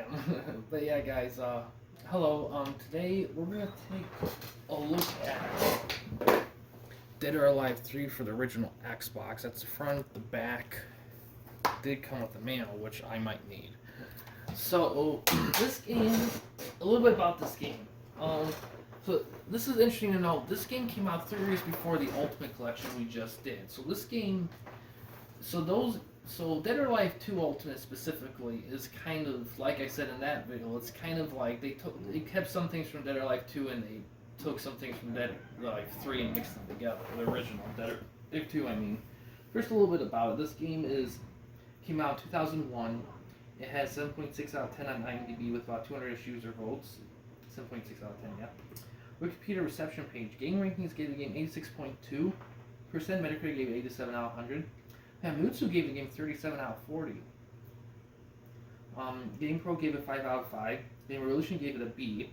am. But yeah, guys, hello. Today we're gonna take a look at Dead or Alive 3 for the original Xbox. That's the front, the back. Did come with the manual, which I might need. So this game, a little bit about this game. So this is interesting to know. This game came out 3 years before the Ultimate Collection we just did. So this game, so Dead or Alive 2 Ultimate specifically is kind of like I said in that video. It's kind of like they kept some things from Dead or Alive 2 and they took some things from Dead or Alive 3 and mixed them together. The original Dead or Alive 2, I mean. First, a little bit about it. This game came out in 2001. It has 7.6 out of 10 on IMDb with about 200 issues or votes. 7.6 out of 10, yeah. Wikipedia reception page. Game rankings gave the game 86.2%. Metacritic gave it 87 out of 100. Hamutsu gave the game 37 out of 40. GamePro gave it 5 out of 5. Game Revolution gave it a B.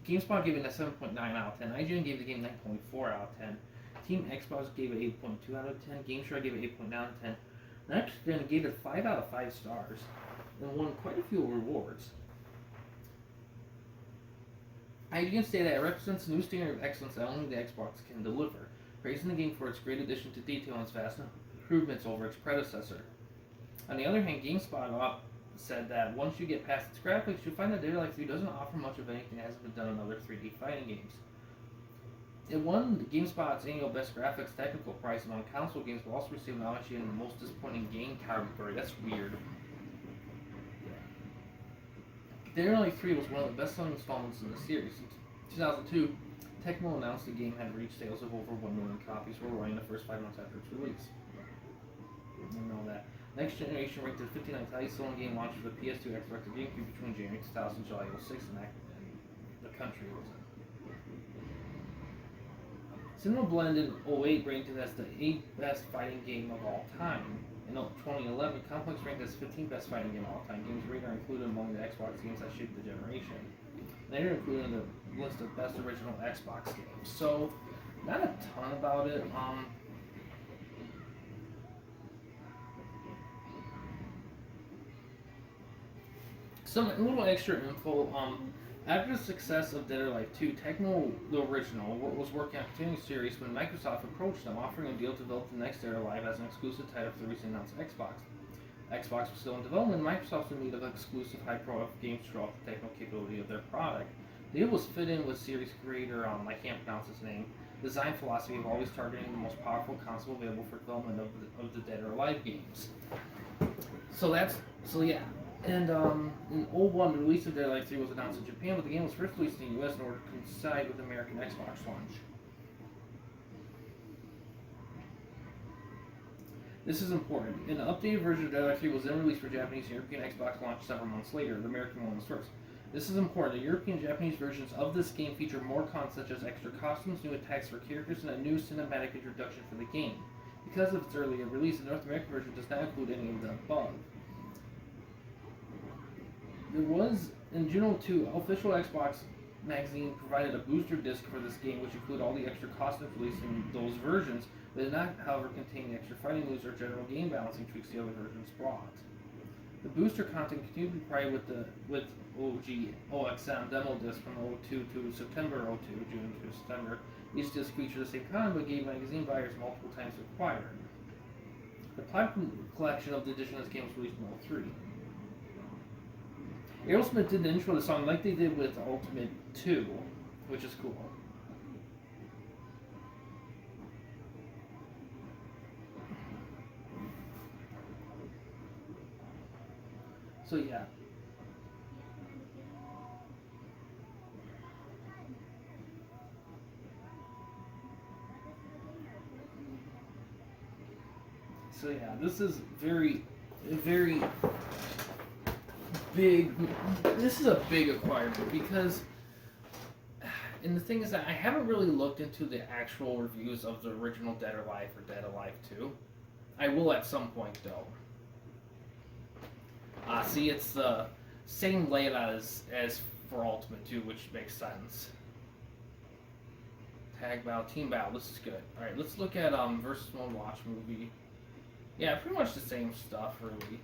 GameSpot gave it a 7.9 out of 10. IGN gave the game 9.4 out of 10. Team Xbox gave it 8.2 out of 10. GameStar gave it 8.9 out of 10. Next Gen gave it 5 out of 5 stars and won quite a few rewards. IGN stated that it represents a new standard of excellence that only the Xbox can deliver, praising the game for its great addition to detail and its vast improvements over its predecessor. On the other hand, GameSpot said that once you get past its graphics, you'll find that Dead or Alive 3 doesn't offer much of anything that hasn't been done in other 3D fighting games. It won GameSpot's annual Best Graphics Technical Prize among console games, but also received nomination in the Most Disappointing Game category. That's weird. Dead or Alive 3 was one of the best-selling installments in the series. In 2002, Tecmo announced the game had reached sales of over 1 million copies worldwide in the first 5 months after its release. You know that. Next Generation ranked the 59th highest-selling game launched for the PS2, Xbox, and GameCube between January 2000 and July 06, and the country was in. Cinema Blend in 08 ranked it as the 8th best fighting game of all time. In 2011, Complex ranked as 15th best fighting game of all time. Games rated are included among the Xbox games that shaped the generation. They are included in the list of best original Xbox games. So, not a ton about it. Some little extra info. After the success of Dead or Alive 2, Tecmo, the original, was working on a continuing series when Microsoft approached them, offering a deal to develop the next Dead or Alive as an exclusive title for the recently announced Xbox. Xbox was still in development, and Microsoft was in need of exclusive high-profile games to show off the technical capability of their product. The deal was fit in with series creator, I can't pronounce his name, design philosophy of always targeting the most powerful console available for development of the Dead or Alive games. So yeah. And in 01, the release of Dead or Alive 3 was announced in Japan, but the game was first released in the US in order to coincide with the American Xbox launch. This is important. An updated version of Dead or Alive 3 was then released for Japanese and European Xbox launch several months later. The American one was first. This is important. The European and Japanese versions of this game feature more content such as extra costumes, new attacks for characters, and a new cinematic introduction for the game. Because of its earlier release, the North American version does not include any of the above. There was, in June 02, official Xbox magazine provided a booster disc for this game, which included all the extra costumes released in those versions, but did not, however, contain the extra fighting moves or general game balancing tweaks the other versions brought. The booster content continued to be provided with OXM demo disc from 02 to September 02, June to September. These discs feature the same content, but gave magazine buyers multiple times required. The Platinum collection of the edition of this game was released in 03. Aerosmith did the intro to the song like they did with Ultimate 2, which is cool. So yeah. So yeah, this is very big. This is a big acquirement because, and the thing is that I haven't really looked into the actual reviews of the original Dead or Alive or Dead or Alive 2. I will at some point though. See, it's the same layout as for Ultimate 2, which makes sense. Tag battle, team battle. This is good. All right, let's look at versus mode watch movie. Yeah, pretty much the same stuff, really.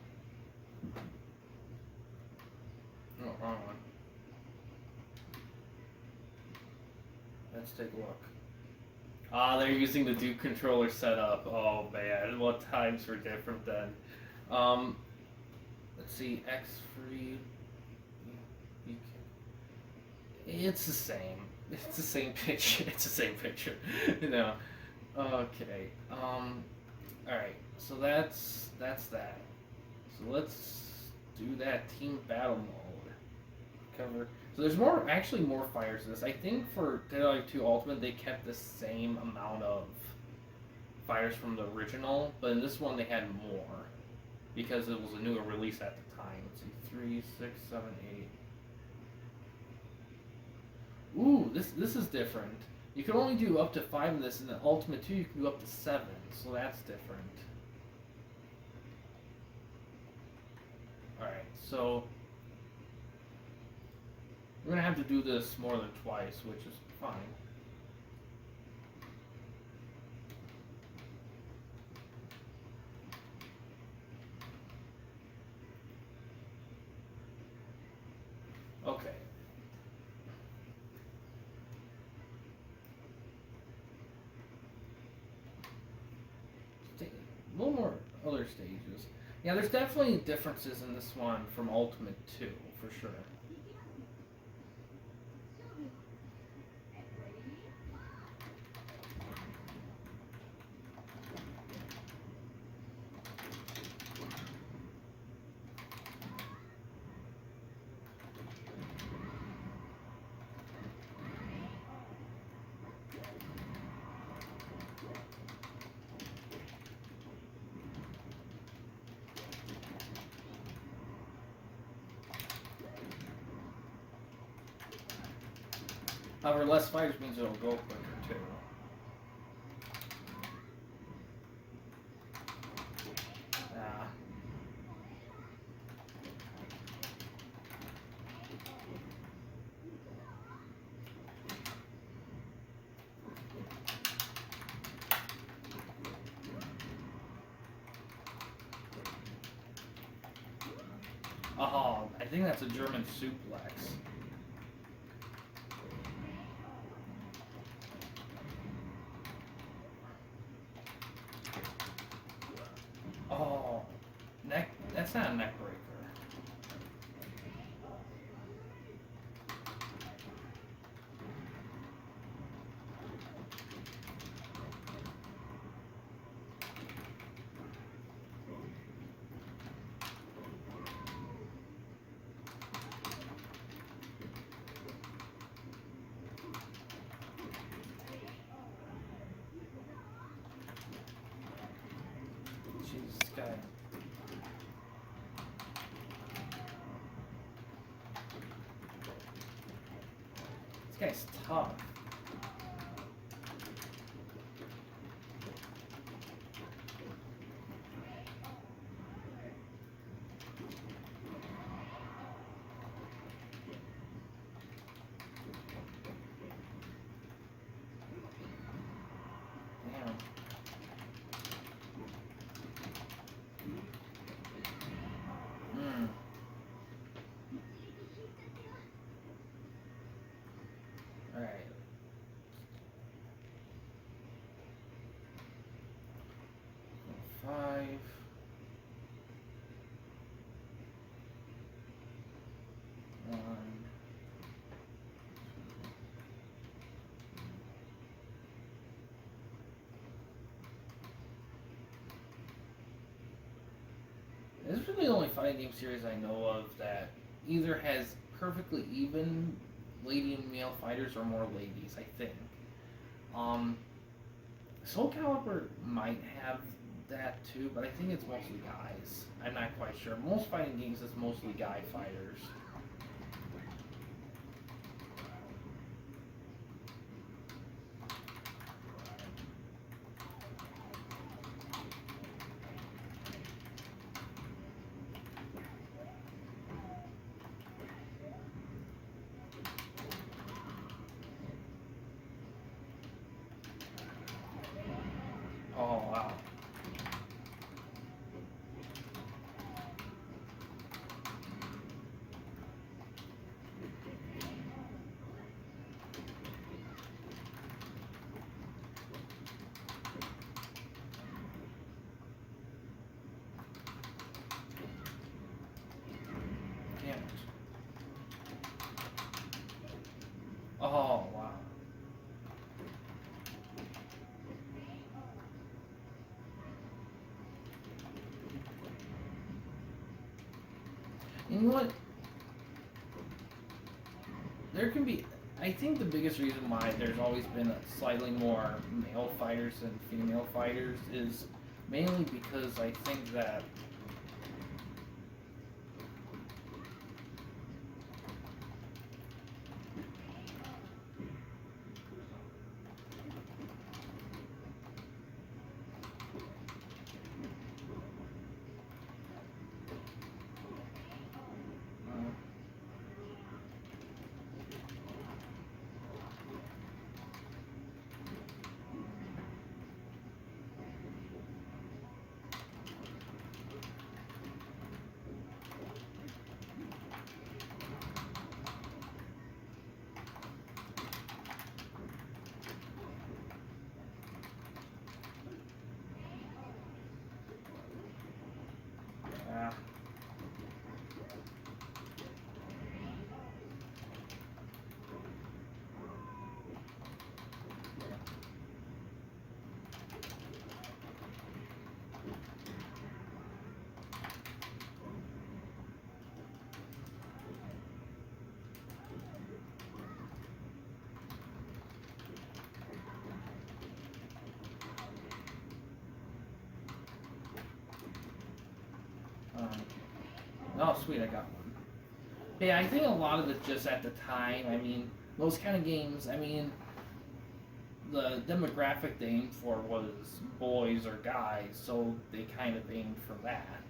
wrong one. Let's take a look. Ah, they're using the Duke controller setup. Oh man, what times were different then? Um, let's see, X free. It's the same. It's the same picture. It's the same picture. You know. Okay. All right. So that's that. So let's do that team battle mode. Cover. So there's actually more fighters in this. I think for Dead or Alive 2 Ultimate they kept the same amount of fighters from the original, but in this one they had more because it was a newer release at the time. Let's see, 3, 6, 7, 8. Ooh, this is different. You can only do up to 5 in this. In the Ultimate 2, you can do up to 7, so that's different. Alright, so we're going to have to do this more than twice, which is fine. Okay. A little more other stages. Yeah, there's definitely differences in this one from Ultimate 2, for sure. However, less fighters means it'll go quicker, too. Oh, I think that's a German suplex. Oh, neck. That's not a neck breaker. Jesus, this guy. This guy's tough. Damn. Alright. Five. One. This is really the only fighting game series I know of that either has perfectly even lady and male fighters or more ladies, I think. Soul Calibur might have that too, but I think it's mostly guys. I'm not quite sure. Most fighting games is mostly guy fighters. Oh, wow. And you know what? There can be. I think the biggest reason why there's always been slightly more male fighters than female fighters is mainly because I think that uh, um, oh sweet, I got one. Yeah, I think a lot of it just at the time. I mean, those kind of games. I mean, the demographic they aimed for was boys or guys, so they kind of aimed for that.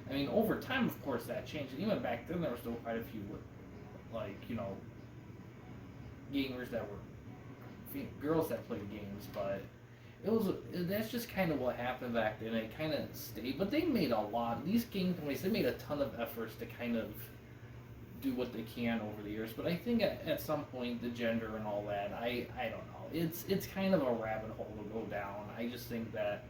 I mean, over time, of course, that changed. And even back then, there were still quite a few, like, gamers that were girls that played games, but that's just kind of what happened back then. It kind of stayed, but they made a lot. These game companies, they made a ton of efforts to kind of do what they can over the years. But I think at some point, the gender and all that, I don't know. It's kind of a rabbit hole to go down. I just think that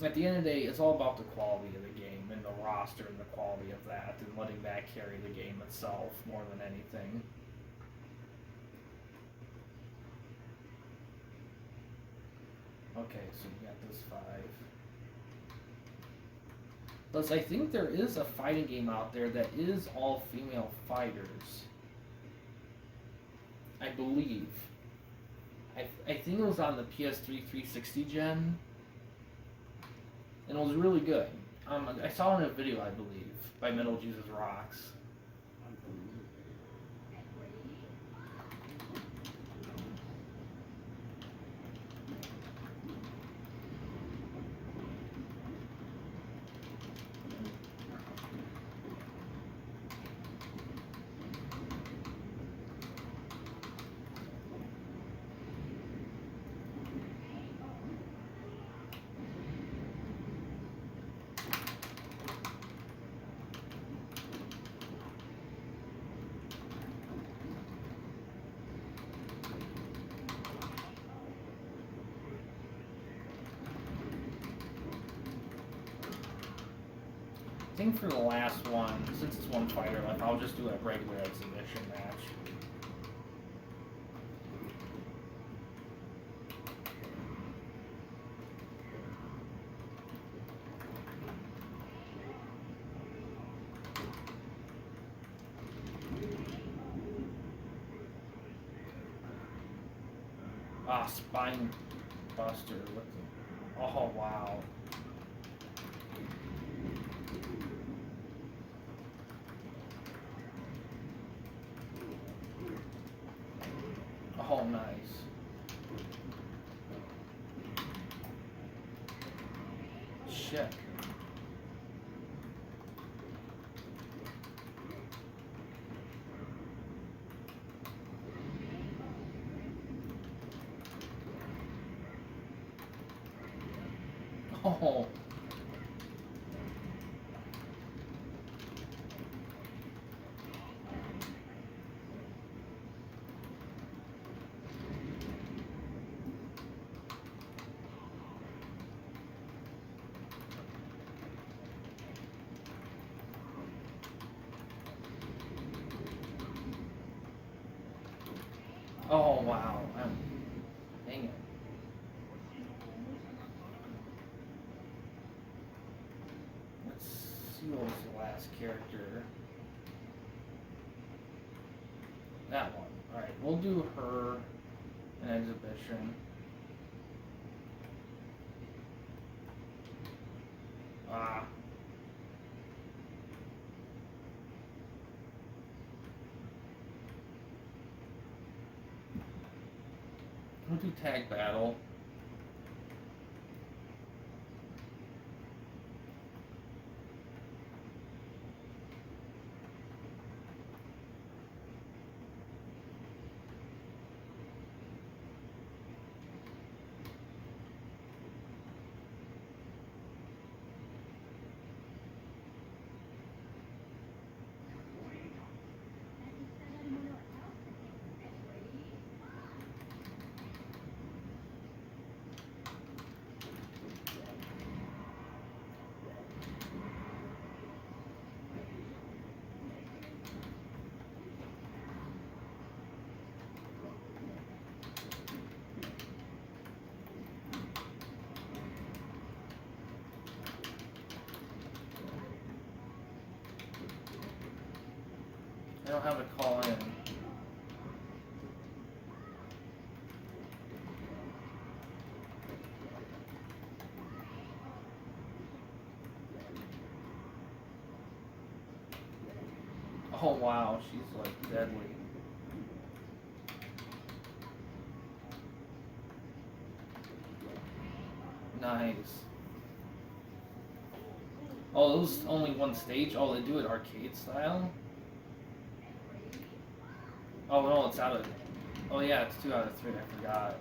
at the end of the day, it's all about the quality of the game and the roster and the quality of that, and letting that carry the game itself more than anything. Okay, so you got this 5. Plus, I think there is a fighting game out there that is all female fighters. I believe. I think it was on the PS3 360 gen, and it was really good. I saw it in a video, I believe, by Metal Jesus Rocks. I think for the last one, since it's one fighter left, I'll just do a regular exhibition match. Ah, Spine Buster. Oh, wow. Oh, nice. Shit. Oh. Oh, wow. Dang it. Let's see. see what was the last character. That one. Alright, we'll do her in exhibition. We'll do tag battle. I don't have a call in. Oh wow, she's like deadly. Nice. Oh, it was only one stage? Oh, they do it arcade style? Oh no, it's out of... Oh yeah, it's 2 out of 3, I forgot.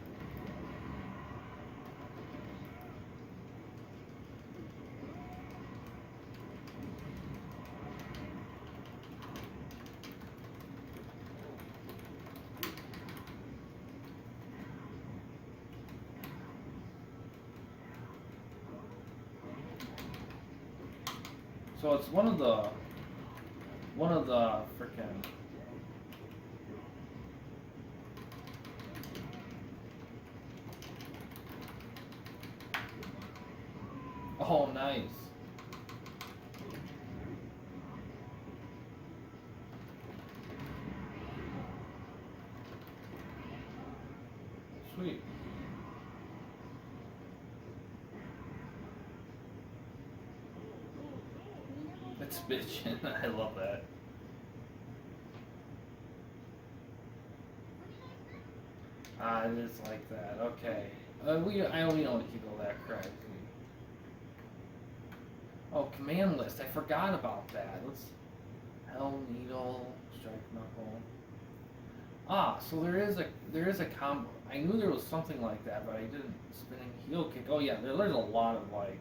So it's one of the frickin'... Oh, nice. Sweet. It's bitchin'. I love that. It is like that. Okay. We don't keep all that crap. Oh, command list. I forgot about that. Let's... Hell, needle, strike knuckle. So there is a combo. I knew there was something like that, but I didn't. Spinning heel kick. Oh yeah, there's a lot of like...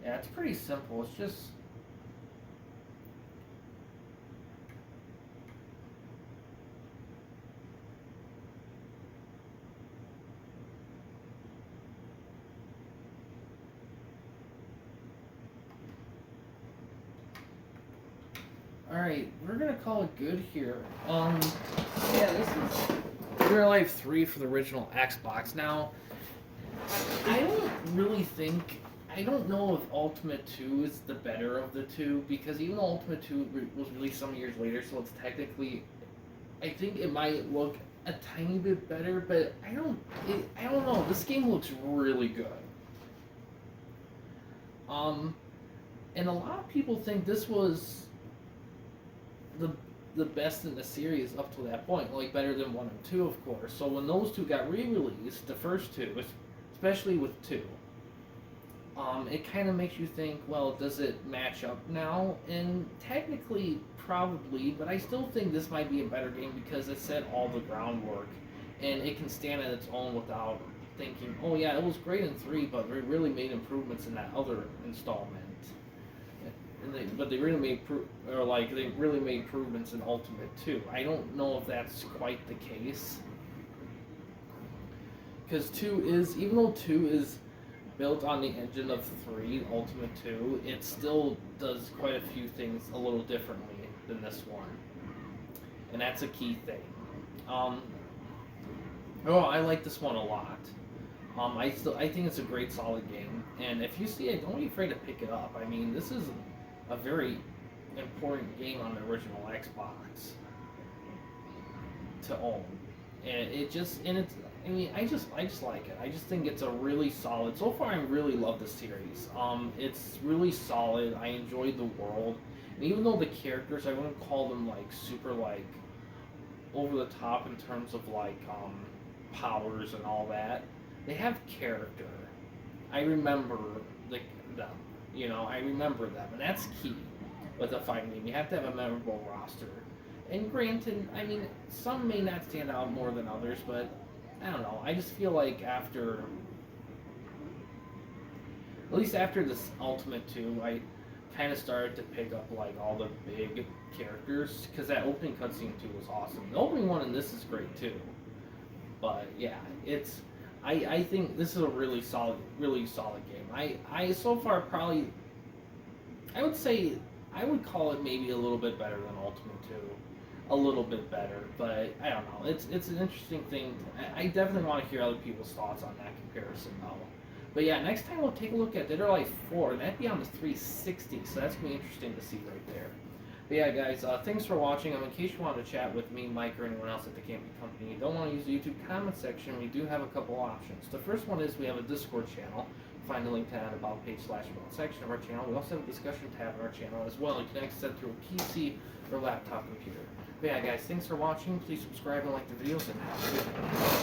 Yeah, it's pretty simple. It's just... Alright, we're gonna call it good here. Yeah, this is Real Life 3 for the original Xbox. Now, I don't know if Ultimate 2 is the better of the two, because even though Ultimate 2 was released some years later, so it's technically, I think it might look a tiny bit better, but I don't know. This game looks really good. And a lot of people think this was the best in the series up to that point, like better than 1 and 2, of course. So when those two got re-released, the first two, especially with 2, it kind of makes you think, well, does it match up now? And technically, probably, but I still think this might be a better game because it set all the groundwork, and it can stand on its own without thinking, oh yeah, it was great in 3, but we really made improvements in that other installment. But they really made improvements in Ultimate 2. I don't know if that's quite the case, because 2 is, even though 2 is built on the engine of 3, Ultimate 2, it still does quite a few things a little differently than this one. and that's a key thing. Um, oh, I like this one a lot. I think it's a great solid game, and if you see it, don't be afraid to pick it up. I mean, this is a very important game on the original Xbox to own, and it's. I mean, I just like it. I just think it's a really solid. So far, I really love the series. It's really solid. I enjoyed the world, and even though the characters, I wouldn't call them like super like over the top in terms of like powers and all that. They have character. I remember the, them. I remember them, and that's key with a fighting game. You have to have a memorable roster. And granted, I mean, some may not stand out more than others, but I don't know. I just feel like after, at least after this Ultimate 2, I kind of started to pick up like all the big characters because that opening cutscene 2 was awesome. The opening one in this is great too. But yeah, I think this is a really solid game. I so far probably I would say I would call it maybe a little bit better than Ultimate 2. A little bit better, but I don't know. It's an interesting thing. I definitely want to hear other people's thoughts on that comparison though. But yeah, next time we'll take a look at Dead or Alive 4, and that'd be on the 360, so that's going to be interesting to see right there. But yeah, guys, thanks for watching. In case you want to chat with me, Mike, or anyone else at the Campy Company, you don't want to use the YouTube comment section, we do have a couple options. The first one is we have a Discord channel. Find the link to that about page / about section of our channel. We also have a discussion tab on our channel as well. You can access that through a PC or laptop computer. But yeah, guys, thanks for watching. Please subscribe and like the videos, and have a good day.